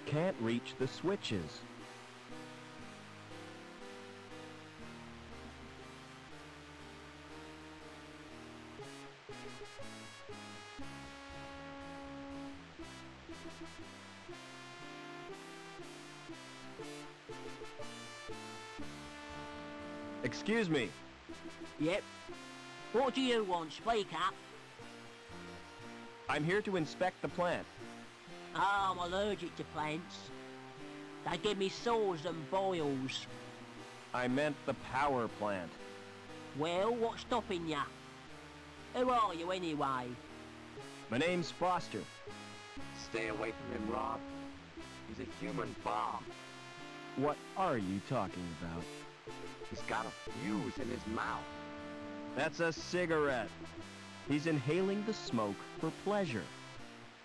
Can't reach the switches. Excuse me. Yep. What do you want? Speak up. I'm here to inspect the plant. Oh, I'm allergic to plants. They give me sores and boils. I meant the power plant. Well, what's stopping ya? Who are you anyway? My name's Foster. Stay away from him, Rob. He's a human bomb. What are you talking about? He's got a fuse in his mouth. That's a cigarette. He's inhaling the smoke for pleasure.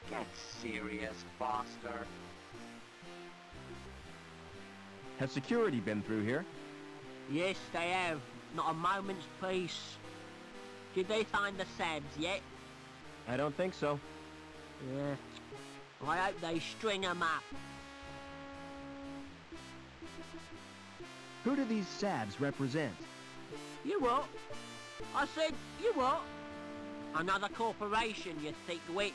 Get serious, Foster. Has security been through here? Yes, they have. Not a moment's peace. Did they find the Sabs yet? I don't think so. Yeah. I hope they string 'em up. Who do these Sabs represent? You what? I said, you what? Another corporation, you thick-wit.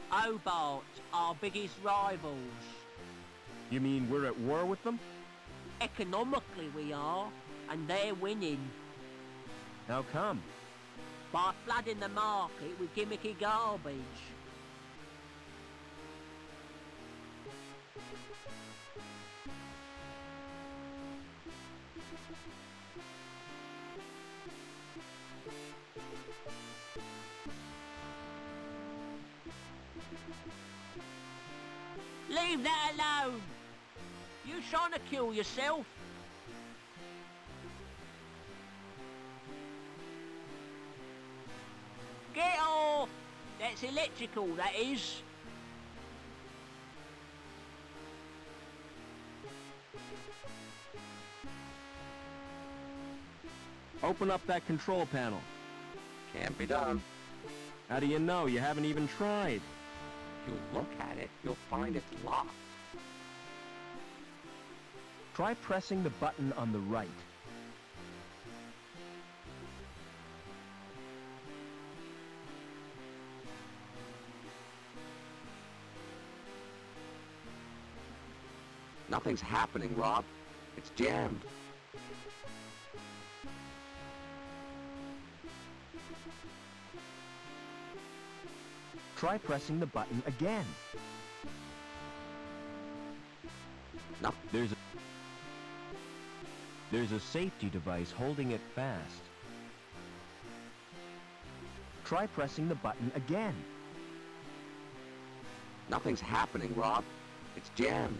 Hobart, our biggest rivals. You mean we're at war with them? Economically we are, and they're winning. How come? By flooding the market with gimmicky garbage. Leave that alone! You trying to kill yourself? Get off! That's electrical, that is. Open up that control panel. Can't be done. How do you know? You haven't even tried. If you look at it, you'll find it's locked. Try pressing the button on the right. Nothing's happening, Rob. It's jammed. Try pressing the button again. No. There's a safety device holding it fast. Try pressing the button again. Nothing's happening, Rob. It's jammed.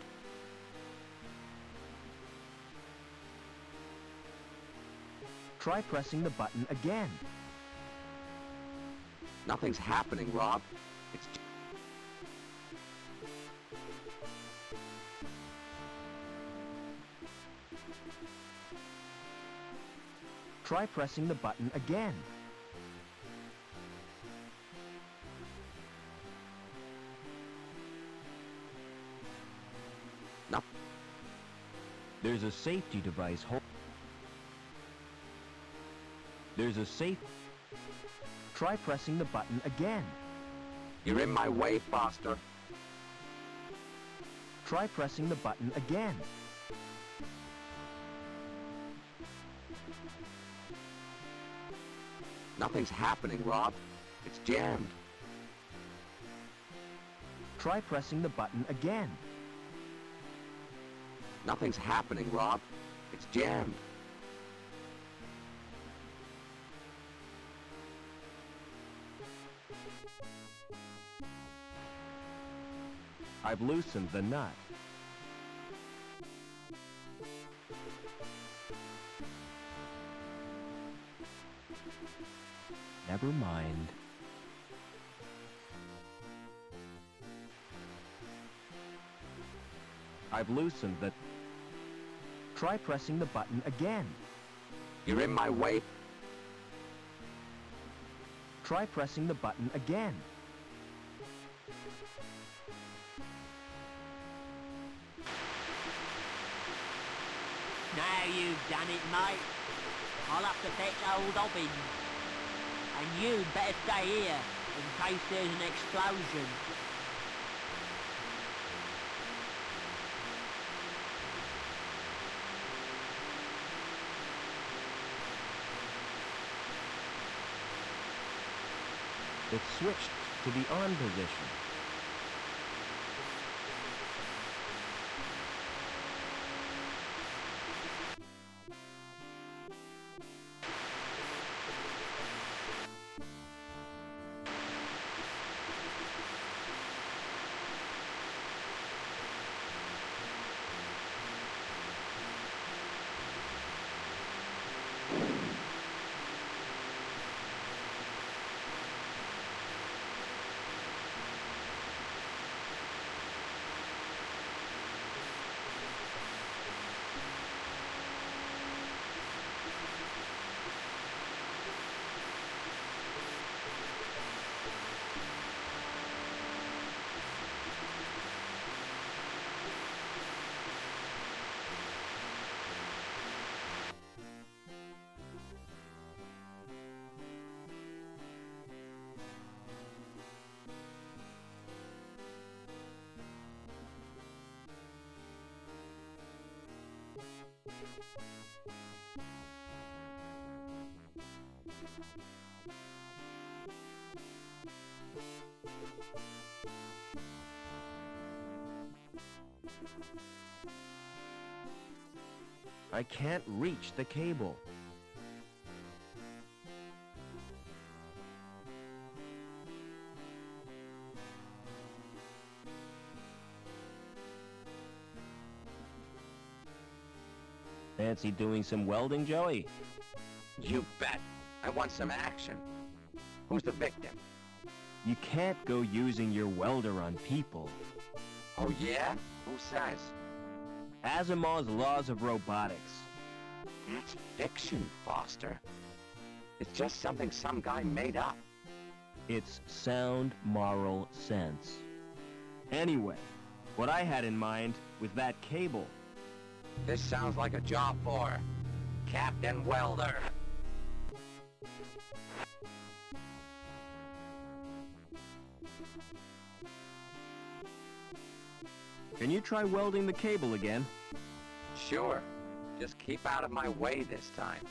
Try pressing the button again. Nothing's happening, Rob. It's Try pressing the button again. No. There's a safety device Try pressing the button again. You're in my way, Foster. Try pressing the button again. Nothing's happening, Rob. It's jammed. Try pressing the button again. Nothing's happening, Rob. It's jammed. I've loosened the nut. Never mind. I've loosened the... Try pressing the button again. You're in my way. Try pressing the button again. Now you've done it, mate. I'll have to fetch old Hobbins. And you'd better stay here in case there's an explosion. It switched to the on position. I can't reach the cable. Fancy doing some welding, Joey? You bet. I want some action. Who's the victim? You can't go using your welder on people. Oh yeah? Who says? Asimov's laws of robotics. That's fiction, Foster. It's just something some guy made up. It's sound moral sense. Anyway, what I had in mind was that cable. This sounds like a job for Captain Welder. Can you try welding the cable again? Sure. Just keep out of my way this time.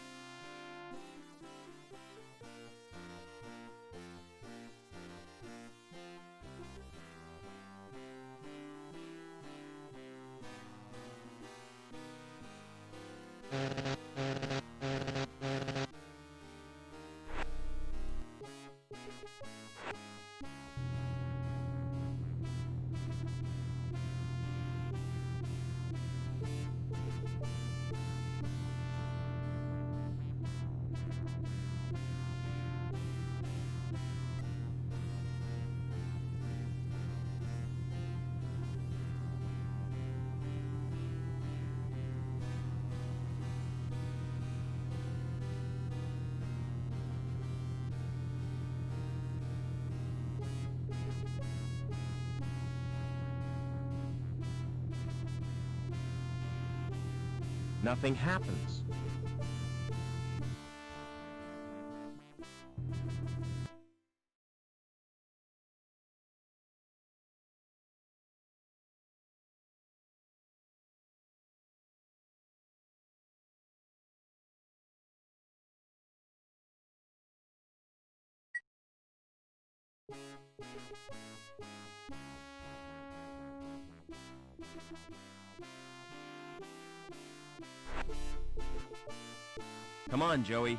Nothing happens. Come on, Joey.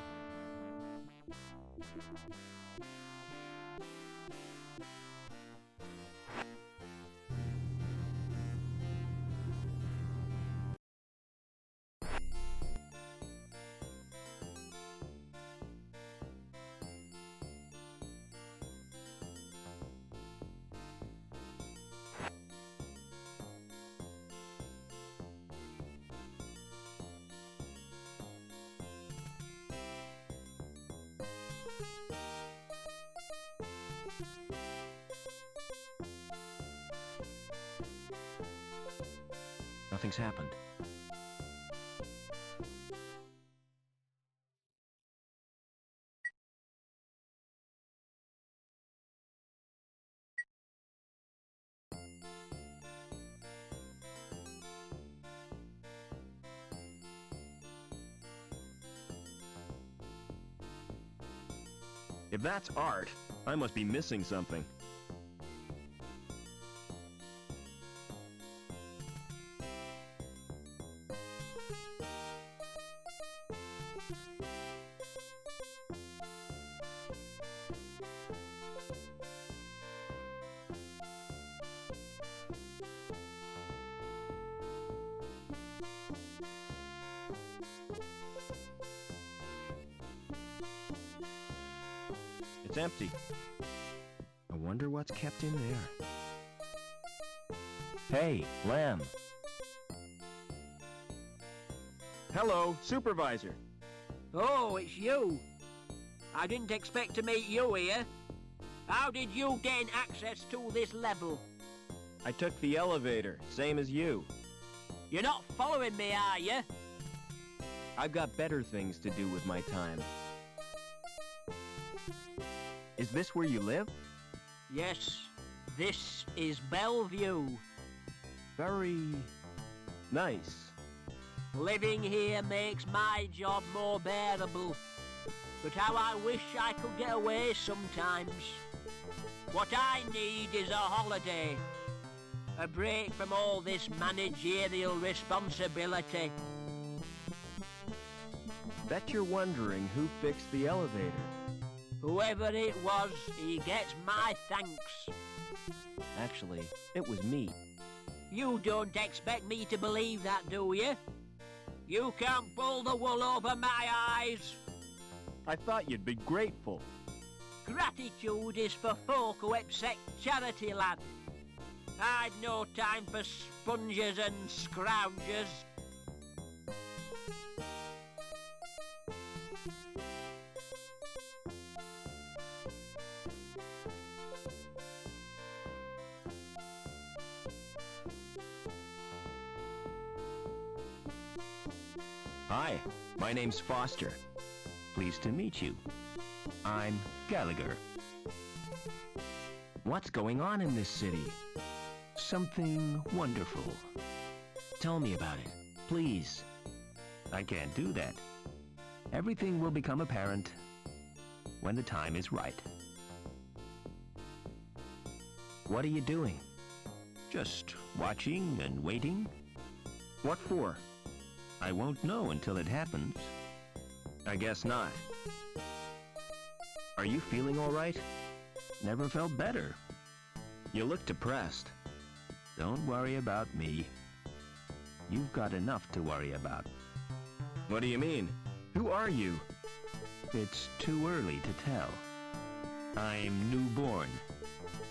Nothing's happened. If that's art, I must be missing something. It's empty. I wonder what's kept in there. Hey, Lamb. Hello, Supervisor. Oh, it's you. I didn't expect to meet you here. How did you gain access to this level? I took the elevator, same as you. You're not following me, are you? I've got better things to do with my time. Is this where you live? Yes, this is Bellevue. Very nice. Living here makes my job more bearable. But how I wish I could get away sometimes. What I need is a holiday. A break from all this managerial responsibility. Bet you're wondering who fixed the elevator. Whoever it was, he gets my thanks. Actually, it was me. You don't expect me to believe that, do you? You can't pull the wool over my eyes. I thought you'd be grateful. Gratitude is for folk who accept charity, lad. I've no time for sponges and scroungers. Hi, my name's Foster. Pleased to meet you. I'm Gallagher. What's going on in this city? Something wonderful. Tell me about it, please. I can't do that. Everything will become apparent when the time is right. What are you doing? Just watching and waiting. What for? I won't know until it happens. I guess not. Are you feeling all right? Never felt better. You look depressed. Don't worry about me. You've got enough to worry about. What do you mean? Who are you? It's too early to tell. I'm newborn.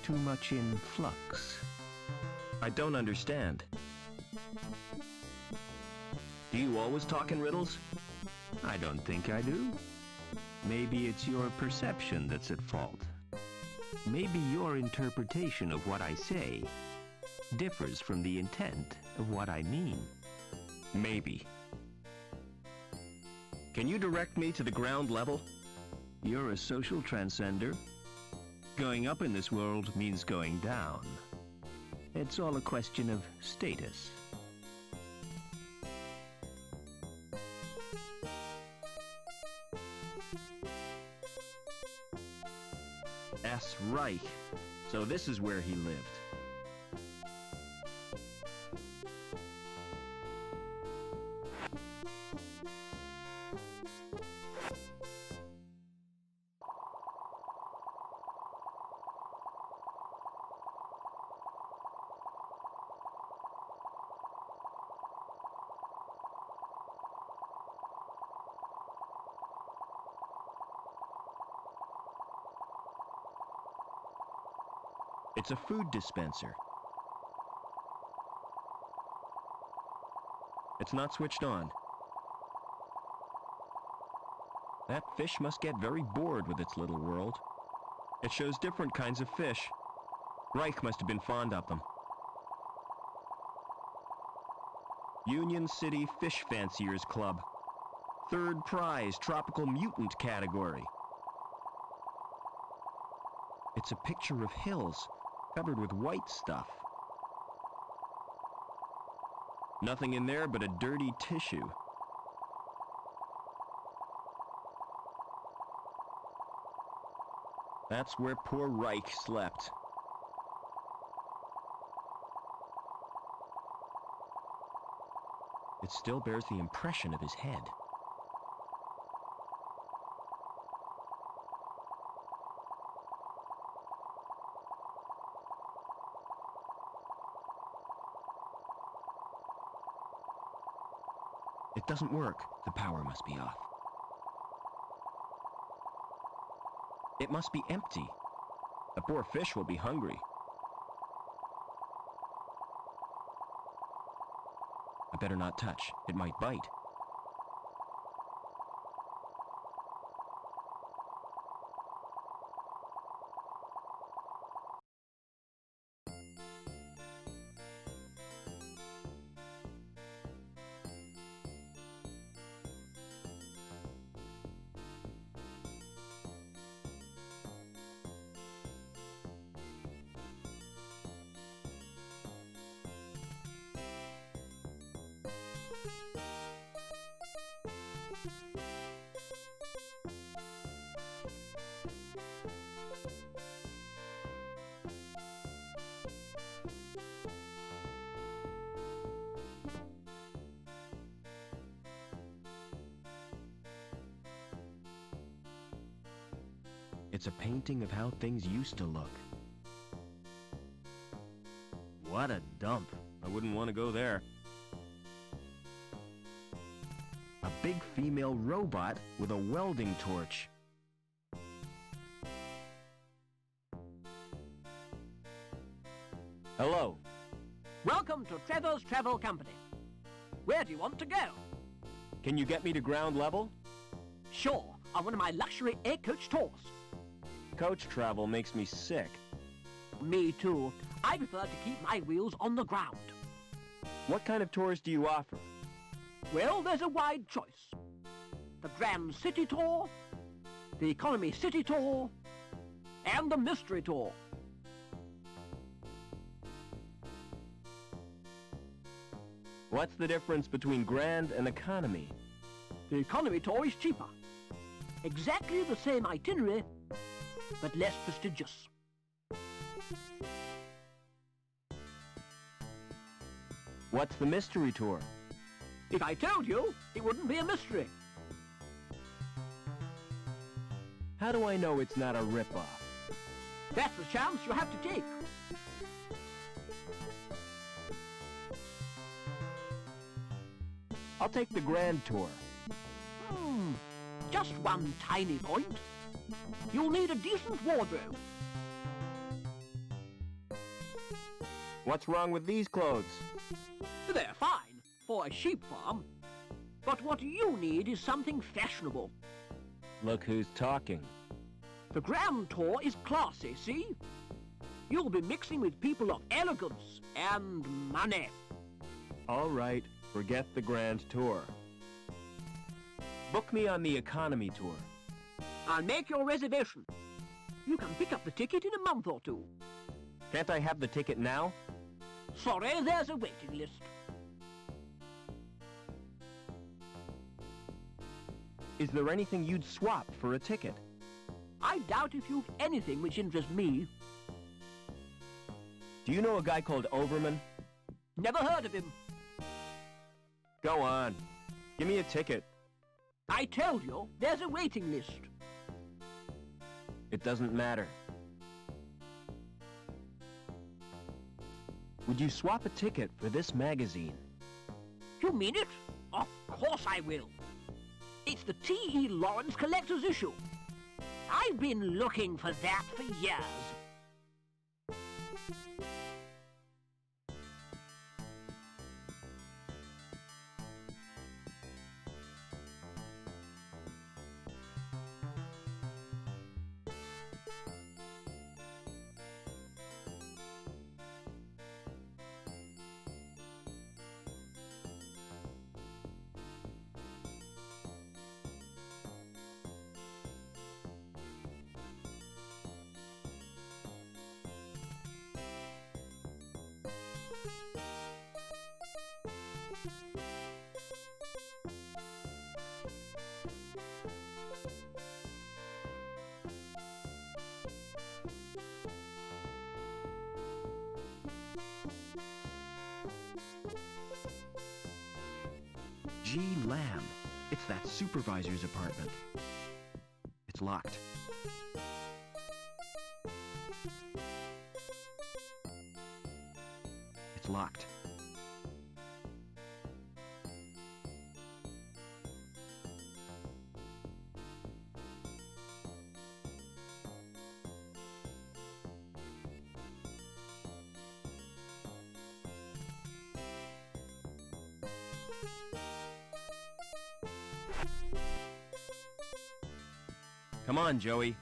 Too much in flux. I don't understand. Do you always talk in riddles? I don't think I do. Maybe it's your perception that's at fault. Maybe your interpretation of what I say differs from the intent of what I mean. Maybe. Can you direct me to the ground level? You're a social transcender. Going up in this world means going down. It's all a question of status. S. Reich. So this is where he lived. It's a food dispenser. It's not switched on. That fish must get very bored with its little world. It shows different kinds of fish. Reich must have been fond of them. Union City Fish Fanciers Club. Third prize, Tropical Mutant category. It's a picture of hills covered with white stuff. Nothing in there but a dirty tissue. That's where poor Reich slept. It still bears the impression of his head. It doesn't work. The power must be off. It must be empty. The poor fish will be hungry. I better not touch. It might bite. It's a painting of how things used to look. What a dump. I wouldn't want to go there. A big female robot with a welding torch. Hello. Welcome to Trevor's Travel Company. Where do you want to go? Can you get me to ground level? Sure, on one of my luxury air coach tours. Coach travel makes me sick. Me too. I prefer to keep my wheels on the ground. What kind of tours do you offer? Well, there's a wide choice. The Grand City Tour, the Economy City Tour, and the Mystery Tour. What's the difference between Grand and Economy? The Economy Tour is cheaper. Exactly the same itinerary, but less prestigious. What's the Mystery Tour? If I told you, it wouldn't be a mystery. How do I know it's not a rip-off? That's the chance you have to take. I'll take the Grand Tour. Just one tiny point. You'll need a decent wardrobe. What's wrong with these clothes? They're fine for a sheep farm. But what you need is something fashionable. Look who's talking. The Grand Tour is classy, see? You'll be mixing with people of elegance and money. All right, forget the Grand Tour. Book me on the Economy Tour. I'll make your reservation. You can pick up the ticket in a month or two. Can't I have the ticket now? Sorry, there's a waiting list. Is there anything you'd swap for a ticket? I doubt if you've anything which interests me. Do you know a guy called Overman? Never heard of him. Go on. Give me a ticket. I told you, there's a waiting list. It doesn't matter. Would you swap a ticket for this magazine? You mean it? Of course I will. It's the T.E. Lawrence Collector's Issue. I've been looking for that for years. G. Lamb. It's that supervisor's apartment. It's locked. It's locked. Come on, Joey.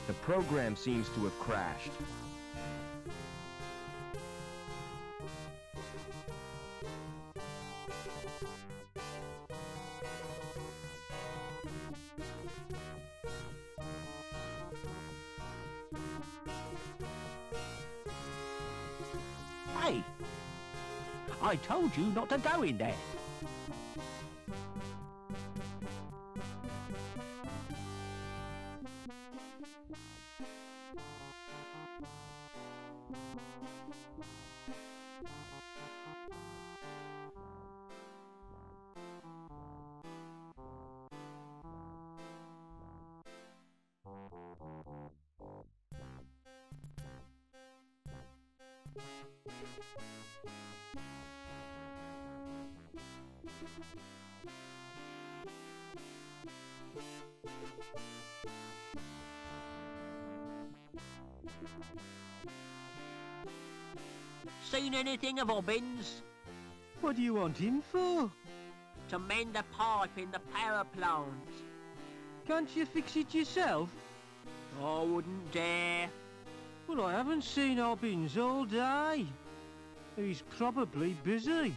The program seems to have crashed. Hey! I told you not to go in there. Seen anything of Hobbins? What do you want him for? To mend a pipe in the power plant. Can't you fix it yourself? I wouldn't dare. Well, I haven't seen Hobbins all day. He's probably busy.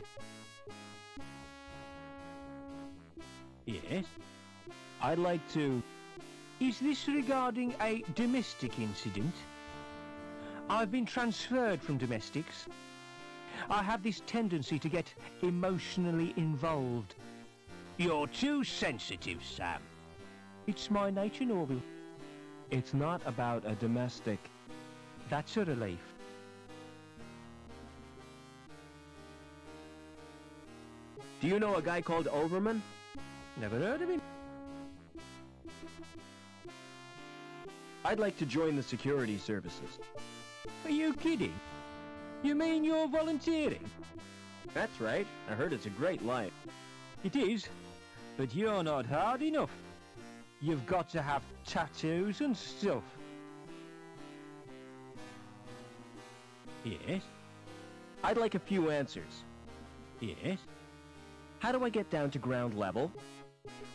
Yes? I'd like to... Is this regarding a domestic incident? I've been transferred from domestics. I have this tendency to get emotionally involved. You're too sensitive, Sam. It's my nature, Norville. It's not about a domestic... That's a relief. Do you know a guy called Overman? Never heard of him. I'd like to join the security services. Are you kidding? You mean you're volunteering? That's right. I heard it's a great life. It is, but you're not hard enough. You've got to have tattoos and stuff. Yes? I'd like a few answers. Yes? How do I get down to ground level?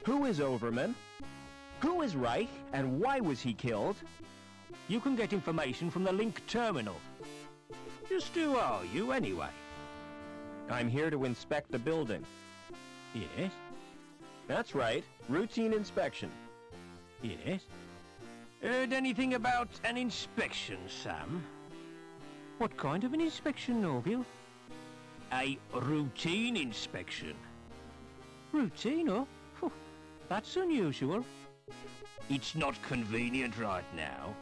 Who is Overman? Who is Reich, and why was he killed? You can get information from the Link terminal. Just who are you, anyway? I'm here to inspect the building. Yes? That's right. Routine inspection. Yes? Heard anything about an inspection, Sam? What kind of an inspection, Norville? A routine inspection. Routine, huh? Phew, that's unusual. It's not convenient right now.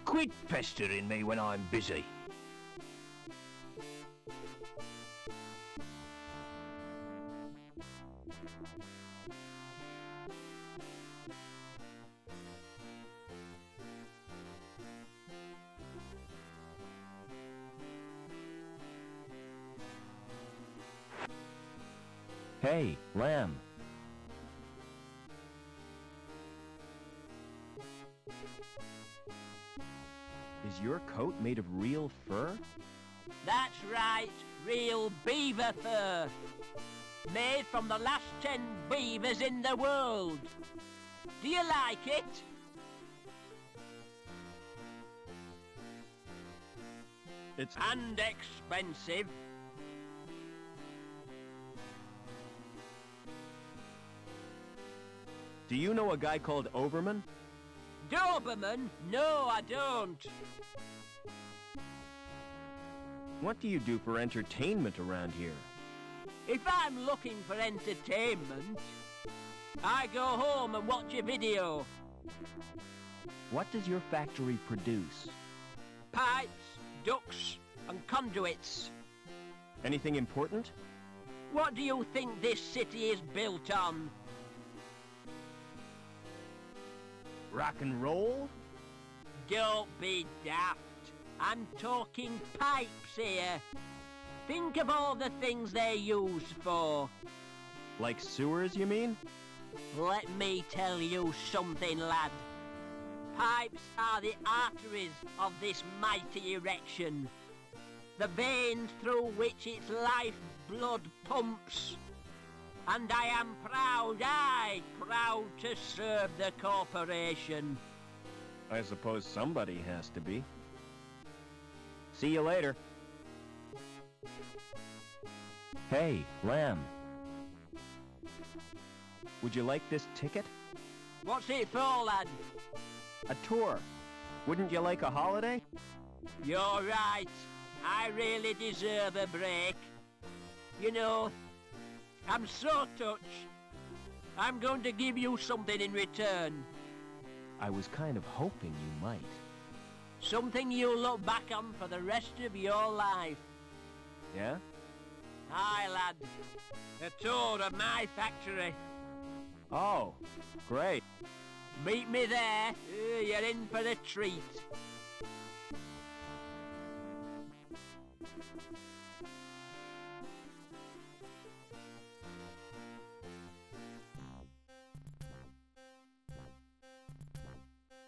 Quit pestering me when I'm busy. Hey, Lamb. Is your coat made of real fur? That's right, real beaver fur. Made from the last 10 beavers in the world. Do you like it? It's... And expensive. Do you know a guy called Overman? Doberman? No, I don't. What do you do for entertainment around here? If I'm looking for entertainment, I go home and watch a video. What does your factory produce? Pipes, ducts, and conduits. Anything important? What do you think this city is built on? Rock and roll? Don't be daft. I'm talking pipes here. Think of all the things they're used for. Like sewers, you mean? Let me tell you something, lad. Pipes are the arteries of this mighty erection. The veins through which its lifeblood pumps. And I am proud to serve the corporation. I suppose somebody has to be. See you later. Hey, Lamb. Would you like this ticket? What's it for, lad? A tour. Wouldn't you like a holiday? You're right. I really deserve a break. You know, I'm so touched. I'm going to give you something in return. I was kind of hoping you might. Something you'll look back on for the rest of your life. Yeah? Aye, lad. A tour of my factory. Oh, great. Meet me there. You're in for a treat.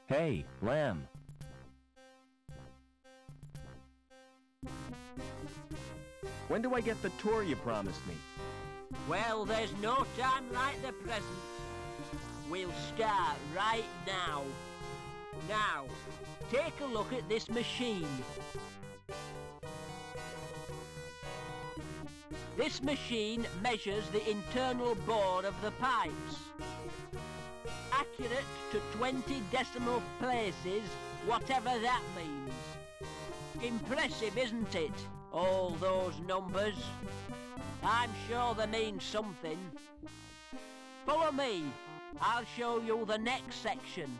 Hey, Lamb. When do I get the tour you promised me? Well, there's no time like the present. We'll start right now. Now, Take a look at this machine. This machine measures the internal bore of the pipes. Accurate to 20 decimal places, whatever that means. Impressive, isn't it? All those numbers. I'm sure they mean something. Follow me. I'll show you the next section.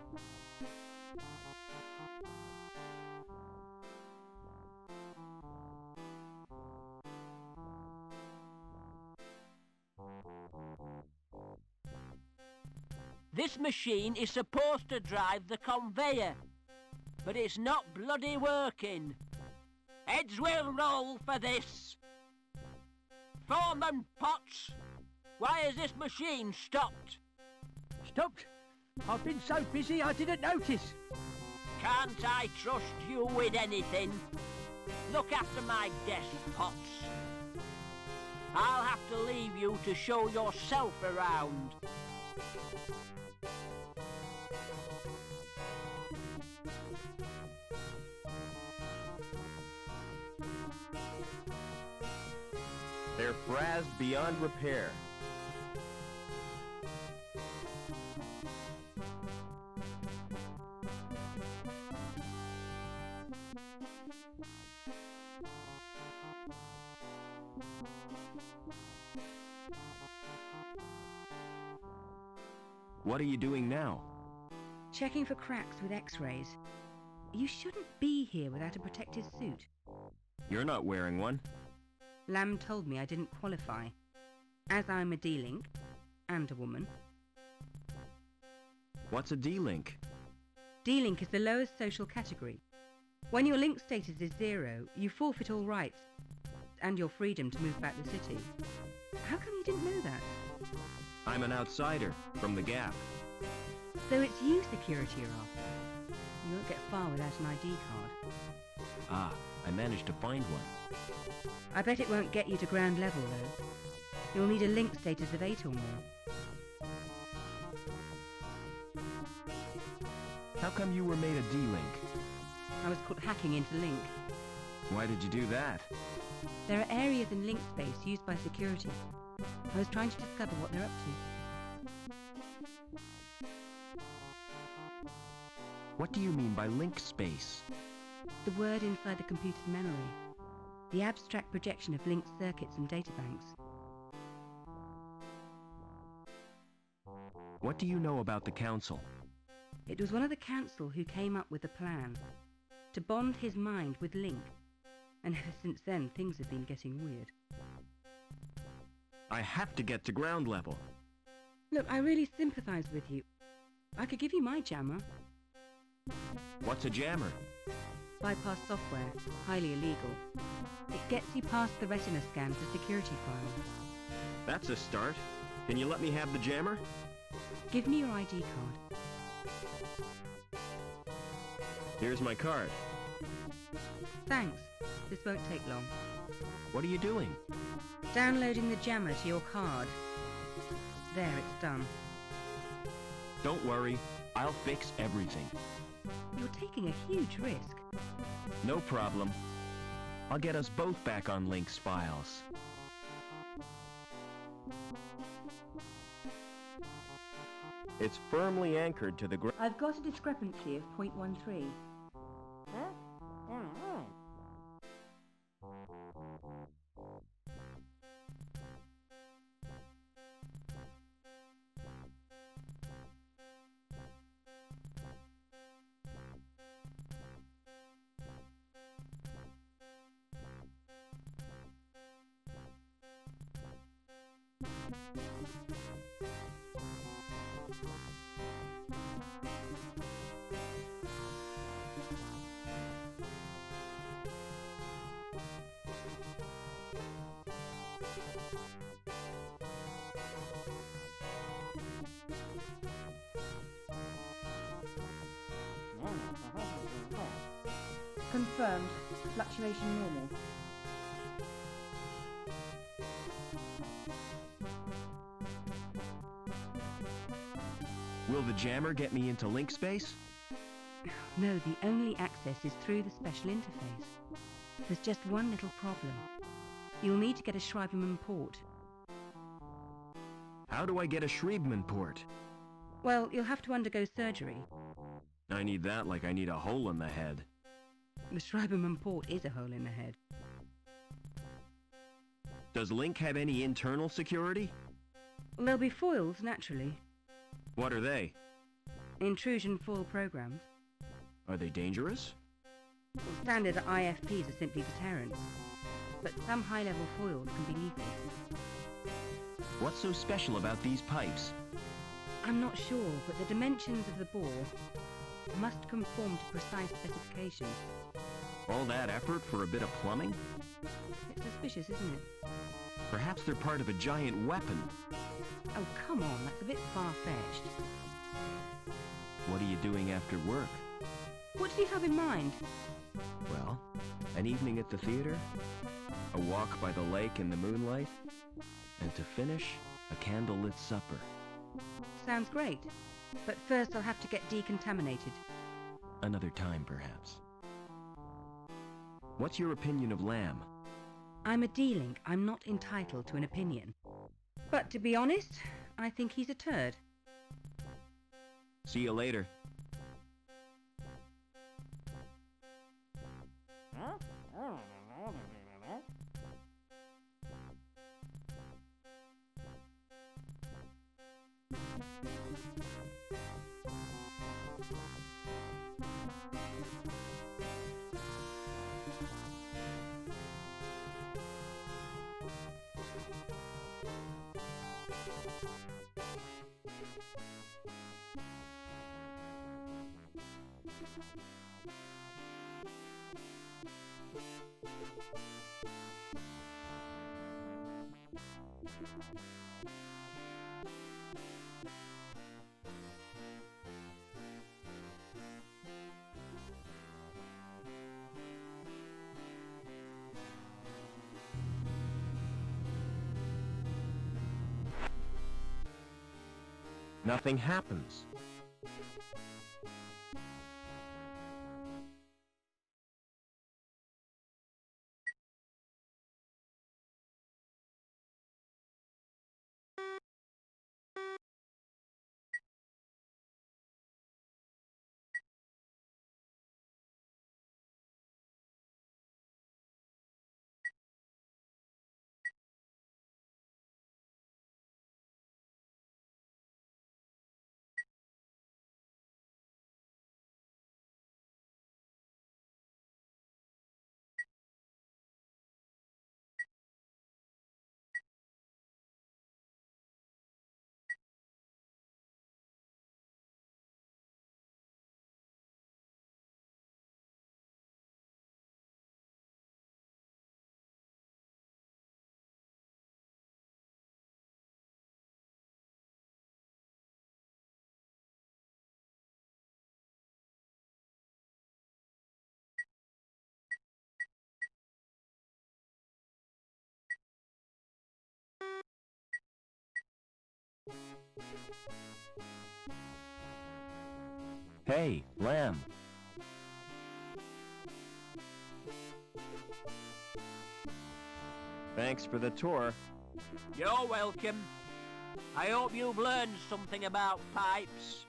This machine is supposed to drive the conveyor, but it's not bloody working. Heads will roll for this. Foreman Potts, why has this machine stopped? Stopped? I've been so busy I didn't notice. Can't I trust you with anything? Look after my desk, Potts. I'll have to leave you to show yourself around. They're frazzed beyond repair. What are you doing now? Checking for cracks with X-rays. You shouldn't be here without a protective suit. You're not wearing one. Lamb told me I didn't qualify, as I'm a D-Link and a woman. What's a D-Link? D-Link is the lowest social category. When your link status is 0, you forfeit all rights and your freedom to move back the city. How come you didn't know that? I'm an outsider from the Gap. So it's you security are after. You won't get far without an ID card. Ah, I managed to find one. I bet it won't get you to ground level, though. You'll need a link status of 8 or more. How come you were made a D-Link? I was caught hacking into Link. Why did you do that? There are areas in Link space used by security. I was trying to discover what they're up to. What do you mean by link space? The word inside the computer's memory. The abstract projection of linked circuits and databanks. What do you know about the Council? It was one of the council who came up with the plan to bond his mind with Link. And ever since then, things have been getting weird. I have to get to ground level. Look, I really sympathise with you. I could give you my jammer. What's a jammer? Bypass software, highly illegal. It gets you past the retina scan to security files. That's a start. Can you let me have the jammer? Give me your ID card. Here's my card. Thanks. This won't take long. What are you doing? Downloading the jammer to your card. There, it's done. Don't worry. I'll fix everything. You're taking a huge risk. No problem. I'll get us both back on Link's files. It's firmly anchored to the ground. I've got a discrepancy of 0.13. Confirmed. Fluctuation normal. Will the jammer get me into link space? No, the only access is through the special interface. There's just one little problem. You'll need to get a Schreiberman port. How do I get a Schreibman port? Well, you'll have to undergo surgery. I need that like I need a hole in the head. The Schreiberman port is a hole in the head. Does Link have any internal security? Well, there'll be foils, naturally. What are they? Intrusion foil programs. Are they dangerous? Standard IFPs are simply deterrents, but some high-level foils can be lethal. What's so special about these pipes? I'm not sure, but the dimensions of the bore must conform to precise specifications. All that effort for a bit of plumbing? It's suspicious, isn't it? Perhaps they're part of a giant weapon. Oh, come on, that's a bit far-fetched. What are you doing after work? What do you have in mind? Well, an evening at the theater, a walk by the lake in the moonlight, and to finish, a candlelit supper. Sounds great. But first I'll have to get decontaminated. Another time, perhaps. What's your opinion of Lamb? I'm a D-Link. I'm not entitled to an opinion. But to be honest, I think he's a turd. See you later. Nothing happens. Hey, Lamb. Thanks for the tour. You're welcome. I hope you've learned something about pipes.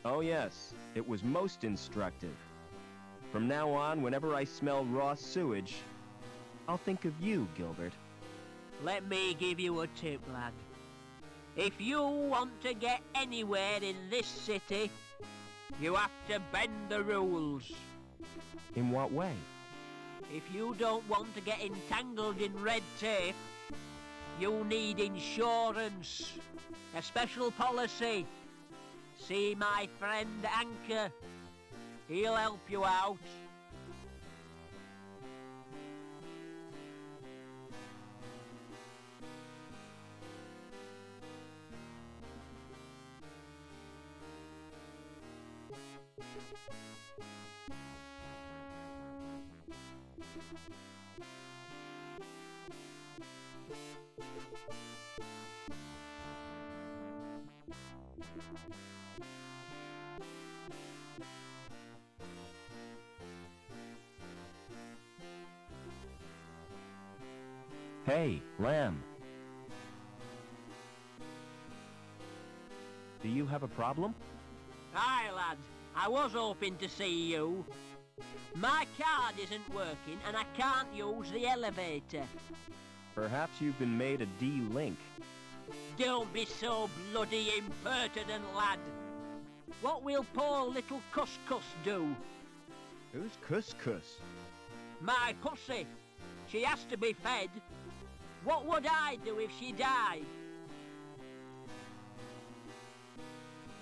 Oh yes, it was most instructive. From now on, whenever I smell raw sewage, I'll think of you, Gilbert. Let me give you a tip, lad. If you want to get anywhere in this city, you have to bend the rules. In what way? If you don't want to get entangled in red tape, you need insurance, a special policy. See my friend Anchor. He'll help you out. Hey, Lamb. Do you have a problem? Hi, lad. I was hoping to see you. My card isn't working and I can't use the elevator. Perhaps you've been made a D-Link. Don't be so bloody impertinent, lad. What will poor little Cuscus do? Who's Cuscus? My pussy. She has to be fed. What would I do if she died?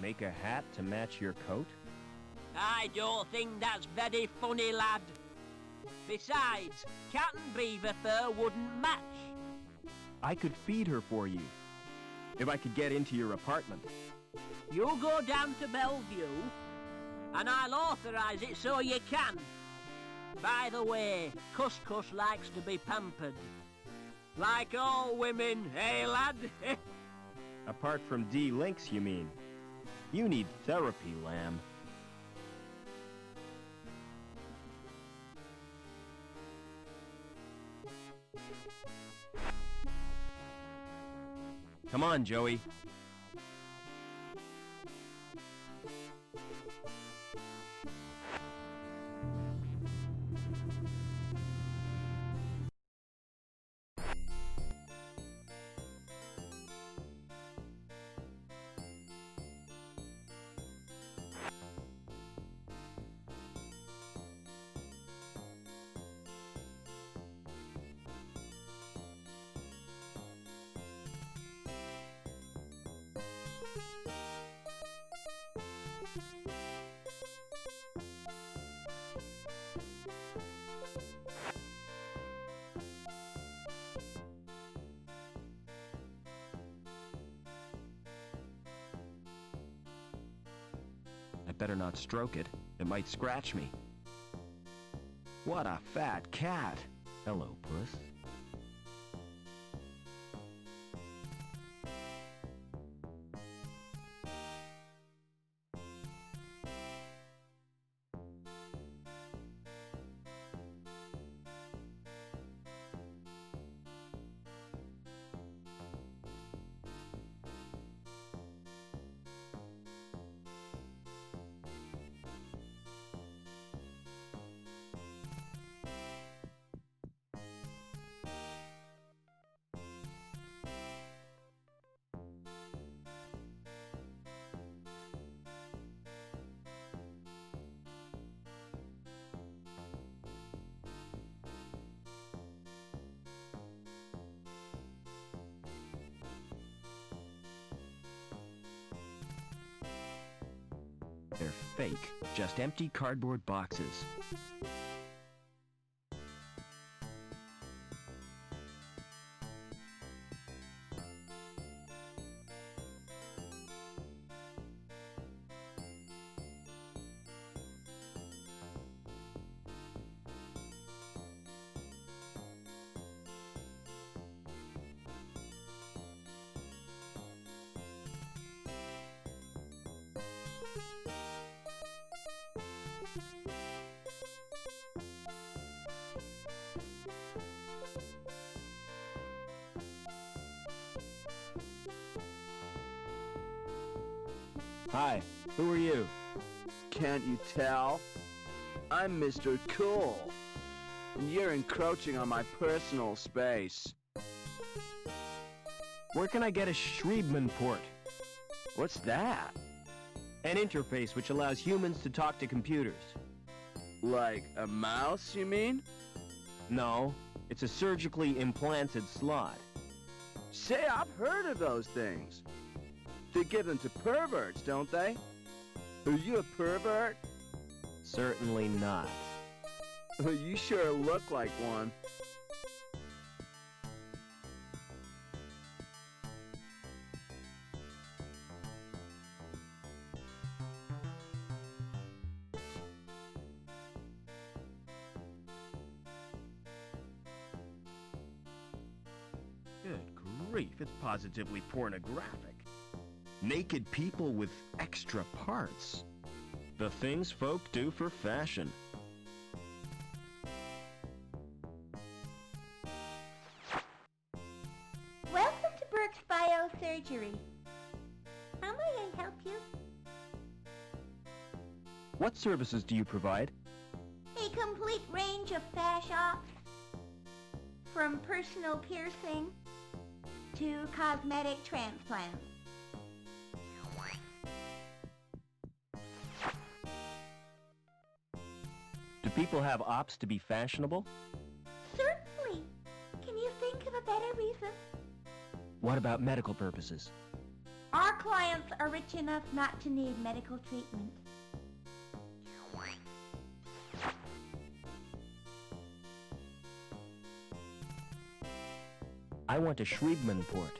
Make a hat to match your coat? I don't think that's very funny, lad. Besides, cat and beaver fur wouldn't match. I could feed her for you. If I could get into your apartment. You go down to Bellevue, and I'll authorize it so you can. By the way, Cuscus likes to be pampered. Like all women, eh, lad? Apart from D-Links, you mean? You need therapy, Lamb. Come on, Joey. I better not stroke it. It might scratch me. What a fat cat. Hello, puss. They're fake, just empty cardboard boxes. Hi, who are you? Can't you tell? I'm Mr. Cool. And you're encroaching on my personal space. Where can I get a Schriebman port? What's that? An interface which allows humans to talk to computers. Like a mouse, you mean? No, it's a surgically implanted slot. Say, I've heard of those things. They give them to perverts, don't they? Are you a pervert? Certainly not. You sure look like one. Good grief, it's positively pornographic. Naked people with extra parts. The things folk do for fashion. surgery. How may I help you? What services do you provide? A complete range of fascia, from personal piercing to cosmetic transplants. Do people have ops to be fashionable? Certainly. Can you think of a better reason? What about medical purposes? Our clients are rich enough not to need medical treatment. I want a Schriebman port.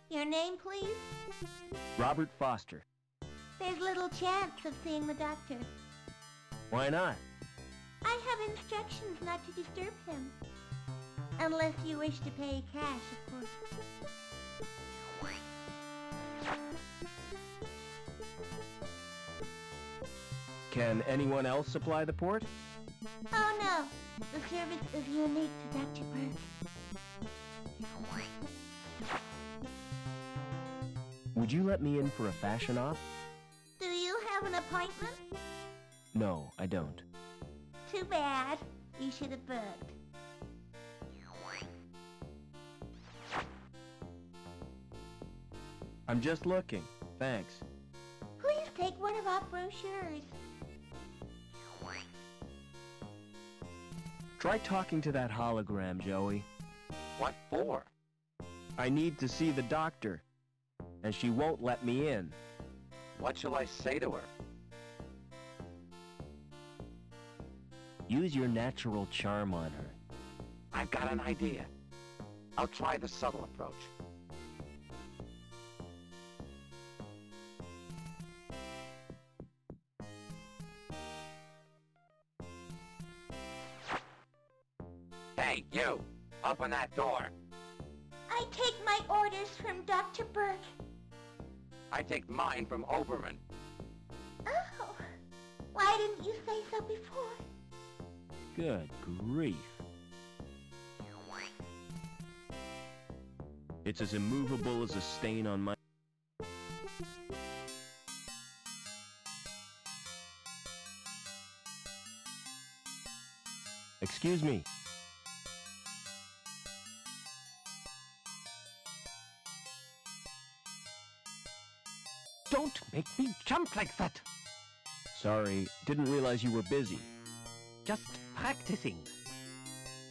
Your name, please? Robert Foster. There's little chance of seeing the doctor. Why not? I have instructions not to disturb him. Unless you wish to pay cash, of course. Can anyone else supply the port? Oh no, the service is unique to Dr. Burke. Would you let me in for a fashion op? Do you have an appointment? No, I don't. Too bad. You should have booked. I'm just looking. Thanks. Please take one of our brochures. Try talking to that hologram, Joey. What for? I need to see the doctor, and she won't let me in. What shall I say to her? Use your natural charm on her. I've got an idea. I'll try the subtle approach. Hey, you! Open that door! I take my orders from Dr. Burke. I take mine from Oberman. Oh, why didn't you say so before? Good grief. It's as immovable as a stain on my... Excuse me. Don't make me jump like that. Sorry, didn't realize you were busy. Just practicing.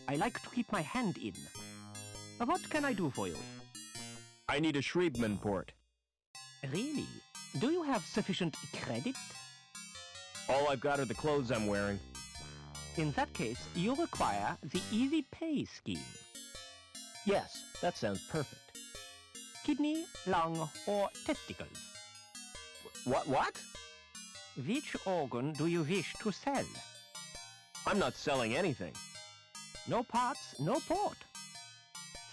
I like to keep my hand in. What can I do for you? I need a Schriebman port. Really? Do you have sufficient credit? All I've got are the clothes I'm wearing. In that case, you require the Easy Pay scheme. Yes, that sounds perfect. Kidney, lung, or testicles. What? Which organ do you wish to sell? I'm not selling anything. No parts, no port.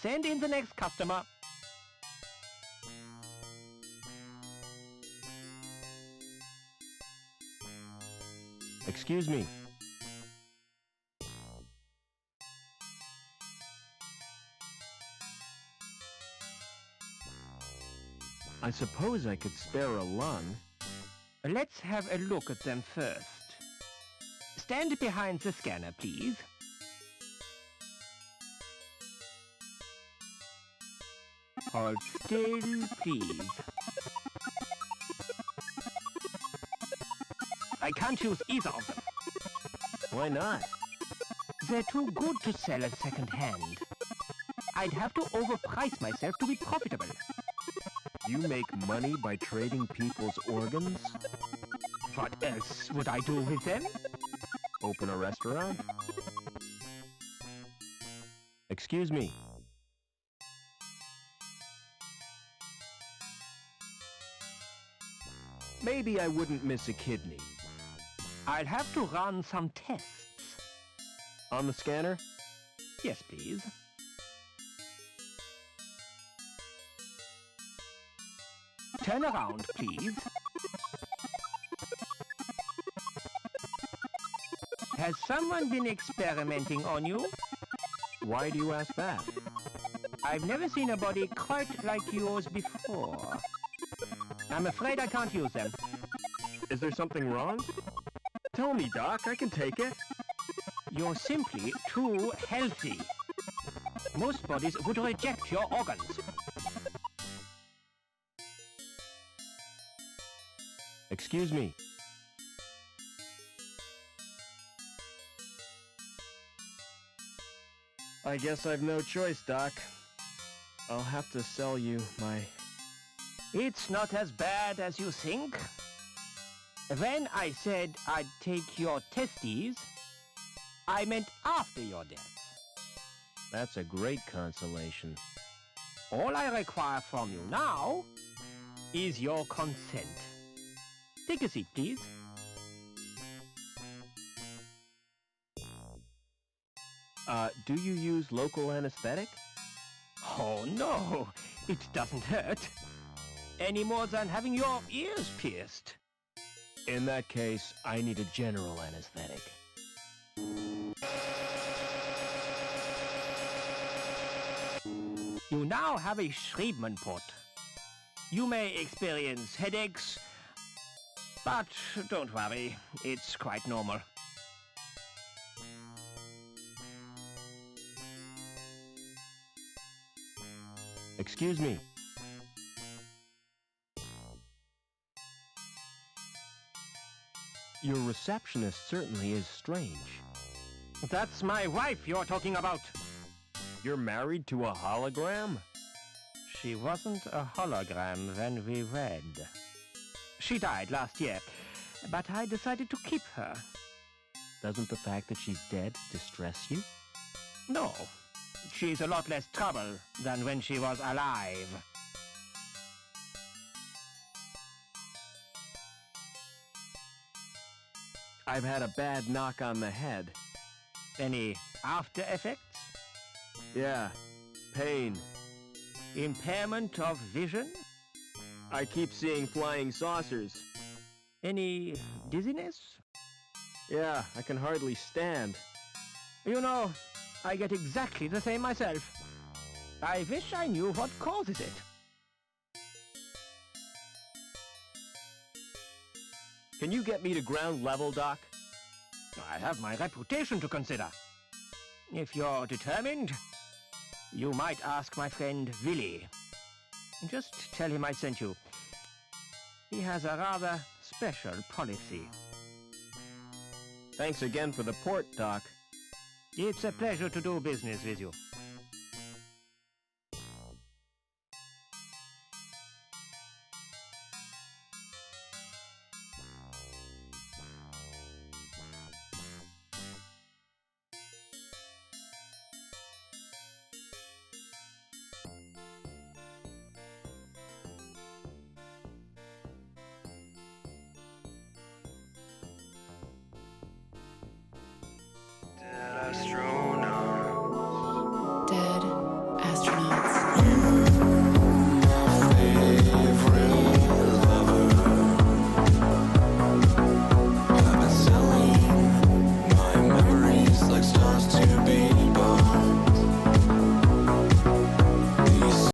Send in the next customer. Excuse me. I suppose I could spare a lung. Let's have a look at them first. Stand behind the scanner, please. Hold still, please. I can't use either of them. Why not? They're too good to sell at second hand. I'd have to overprice myself to be profitable. You make money by trading people's organs? What else would I do with them? Open a restaurant? Excuse me. Maybe I wouldn't miss a kidney. I'll have to run some tests. On the scanner? Yes, please. Turn around, please. Has someone been experimenting on you? Why do you ask that? I've never seen a body quite like yours before. I'm afraid I can't use them. Is there something wrong? Tell me, Doc. I can take it. You're simply too healthy. Most bodies would reject your organs. Excuse me. I guess I've no choice, Doc. I'll have to sell you my... It's not as bad as you think. When I said I'd take your testes, I meant after your death. That's a great consolation. All I require from you now is your consent. Take a seat, please. Do you use local anesthetic? Oh no, it doesn't hurt. Any more than having your ears pierced. In that case, I need a general anesthetic. You now have a Schriebmann-Port. You may experience headaches, but don't worry, it's quite normal. Excuse me. Your receptionist certainly is strange. That's my wife you're talking about. You're married to a hologram? She wasn't a hologram when we wed. She died last year, but I decided to keep her. Doesn't the fact that she's dead distress you? No, she's a lot less trouble than when she was alive. I've had a bad knock on the head. Any after effects? Yeah, pain. Impairment of vision? I keep seeing flying saucers. Any dizziness? Yeah, I can hardly stand. You know, I get exactly the same myself. I wish I knew what causes it. Can you get me to ground level, Doc? I have my reputation to consider. If you're determined, you might ask my friend Willie. Just tell him I sent you. He has a rather special policy. Thanks again for the port, Doc. It's a pleasure to do business with you.